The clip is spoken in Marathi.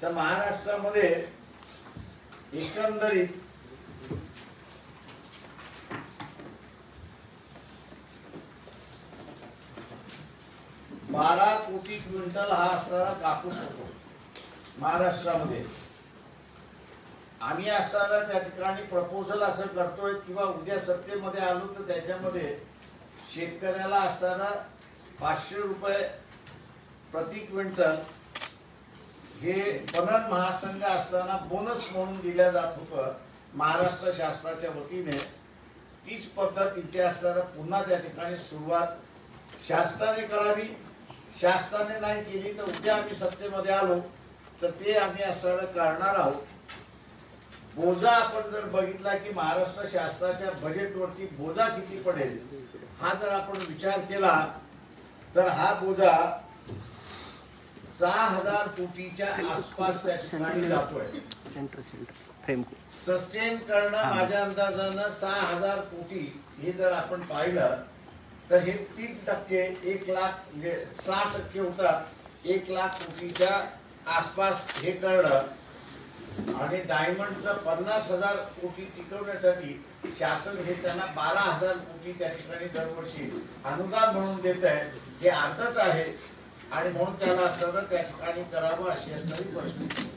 तर महाराष्ट्रामध्ये एकंदरीत बारा कोटी क्विंटल हा असणारा कापूस होतो महाराष्ट्रामध्ये. आम्ही असताना त्या ठिकाणी प्रपोजल असं करतोय किंवा उद्या सत्तेमध्ये आलो तर त्याच्यामध्ये शेतकऱ्याला असताना 500 रुपये प्रति क्विंटल हे पणन महासंघ असताना बोनस म्हणून दिल्या जात होतं महाराष्ट्र शासनाच्या वतीने. तीच पद्धत इथे असताना पुन्हा त्या ठिकाणी सुरुवात शासनाने करावी. शासनाने नाही केली तर उद्या आम्ही सत्तेमध्ये आलो तर ते आम्ही असताना करणार आहोत. बोजा आपण जर बघितला की महाराष्ट्र शासनाच्या बजेटवरती बोजा किती पडेल हा जर आपण विचार केला तर हा बोजा 6000 कोटीच्या आसपास त्या ठिकाणी जातोय. सस्टेन करणं माझ्या अंदाजानं 6000 कोटी हे जर आपण पाहिलं तर हे 3% 1 लाख म्हणजे 6% होतात. 1 लाख कोटीच्या आसपास हे करणं आणि डायमंडचं 50,000 कोटी टिकवण्यासाठी शासन हे त्यांना 12,000 कोटी त्या ठिकाणी दरवर्षी अनुदान म्हणून देत आहे. हे अर्धच आहे आणि म्हणून त्याला असताना त्या ठिकाणी करावं अशी असणारी परिस्थिती.